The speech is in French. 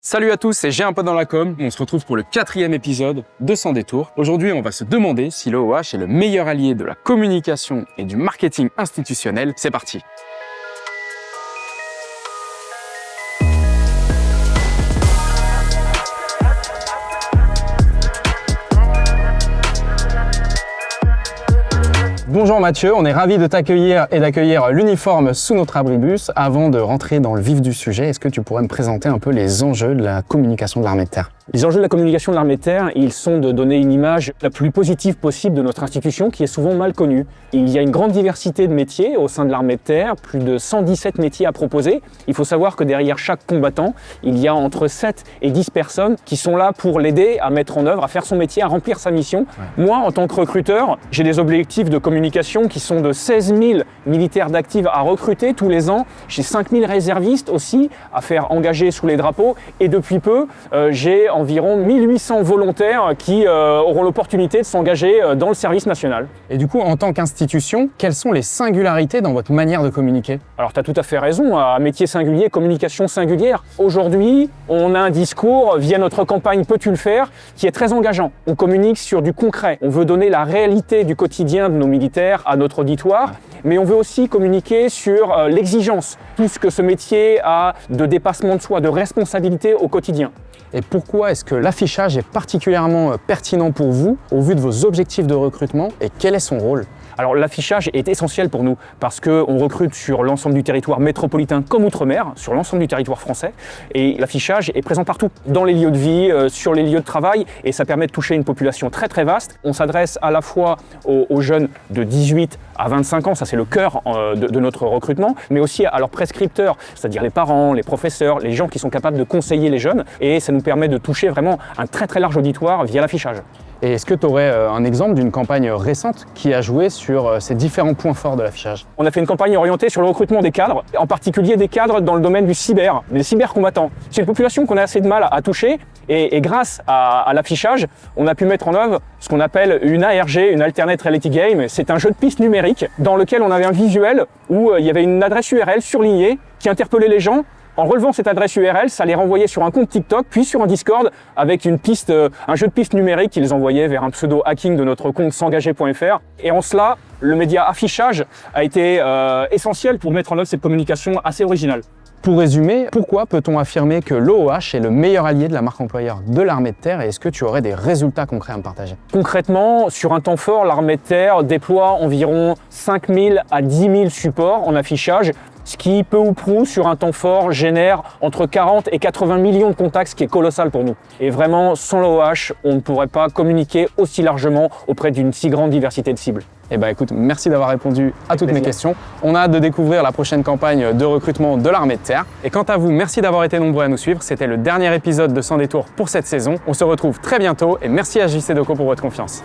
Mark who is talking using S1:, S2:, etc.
S1: Salut à tous, c'est J'ai un pote dans la com. On se retrouve pour le 4e épisode de Sans détour. Aujourd'hui, on va se demander si l'OOH est le meilleur allié de la communication et du marketing institutionnel. C'est parti. Bonjour Mathieu, on est ravis de t'accueillir et d'accueillir l'uniforme sous notre abribus. Avant de rentrer dans le vif du sujet, est-ce que tu pourrais me présenter un peu les enjeux de la communication de l'armée de terre ?
S2: Les enjeux de la communication de l'armée de terre, ils sont de donner une image la plus positive possible de notre institution qui est souvent mal connue. Il y a une grande diversité de métiers au sein de l'armée de terre, plus de 117 métiers à proposer. Il faut savoir que derrière chaque combattant, il y a entre 7 et 10 personnes qui sont là pour l'aider à mettre en œuvre, à faire son métier, à remplir sa mission. Ouais. Moi, en tant que recruteur, j'ai des objectifs de communication qui sont de 16 000 militaires d'actifs à recruter tous les ans. J'ai 5 000 réservistes aussi à faire engager sous les drapeaux. Et depuis peu, j'ai environ 1800 volontaires qui auront l'opportunité de s'engager dans le service national.
S1: Et du coup, en tant qu'institution, quelles sont les singularités dans votre manière de communiquer ?
S2: Alors, tu as tout à fait raison, à métier singulier, communication singulière. Aujourd'hui, on a un discours via notre campagne Peux-tu le faire qui est très engageant. On communique sur du concret. On veut donner la réalité du quotidien de nos militaires à notre auditoire, mais on veut aussi communiquer sur l'exigence, tout ce que ce métier a de dépassement de soi, de responsabilité au quotidien.
S1: Et pourquoi est-ce que l'affichage est particulièrement pertinent pour vous au vu de vos objectifs de recrutement et quel est son rôle ?
S2: Alors l'affichage est essentiel pour nous parce qu'on recrute sur l'ensemble du territoire métropolitain comme outre-mer, sur l'ensemble du territoire français. Et l'affichage est présent partout, dans les lieux de vie, sur les lieux de travail, et ça permet de toucher une population très très vaste. On s'adresse à la fois aux jeunes de 18 à 25 ans, ça c'est le cœur de notre recrutement, mais aussi à leurs prescripteurs, c'est-à-dire les parents, les professeurs, les gens qui sont capables de conseiller les jeunes, et ça nous permet de toucher vraiment un très très large auditoire via l'affichage.
S1: Et est-ce que tu aurais un exemple d'une campagne récente qui a joué sur ces différents points forts de l'affichage ?
S2: On a fait une campagne orientée sur le recrutement des cadres, en particulier des cadres dans le domaine du cyber, des cybercombattants. C'est une population qu'on a assez de mal à toucher et grâce à l'affichage, on a pu mettre en œuvre ce qu'on appelle une ARG, une Alternate Reality Game. C'est un jeu de piste numérique dans lequel on avait un visuel où il y avait une adresse URL surlignée qui interpellait les gens. En relevant cette adresse URL, ça les renvoyait sur un compte TikTok, puis sur un Discord avec un jeu de piste numérique qui les envoyait vers un pseudo-hacking de notre compte s'engager.fr. Et en cela, le média affichage a été essentiel pour mettre en œuvre cette communication assez originale.
S1: Pour résumer, pourquoi peut-on affirmer que l'OOH est le meilleur allié de la marque employeur de l'armée de terre et est-ce que tu aurais des résultats concrets à me partager ?
S2: Concrètement, sur un temps fort, l'armée de terre déploie environ 5 000 à 10 000 supports en affichage, ce qui, peu ou prou, sur un temps fort, génère entre 40 et 80 millions de contacts, ce qui est colossal pour nous. Et vraiment, sans l'OOH, on ne pourrait pas communiquer aussi largement auprès d'une si grande diversité de cibles.
S1: Eh bien écoute, merci d'avoir répondu à toutes mes questions. On a hâte de découvrir la prochaine campagne de recrutement de l'armée de terre. Et quant à vous, merci d'avoir été nombreux à nous suivre. C'était le dernier épisode de Sans détour pour cette saison. On se retrouve très bientôt et merci à JC Deco pour votre confiance.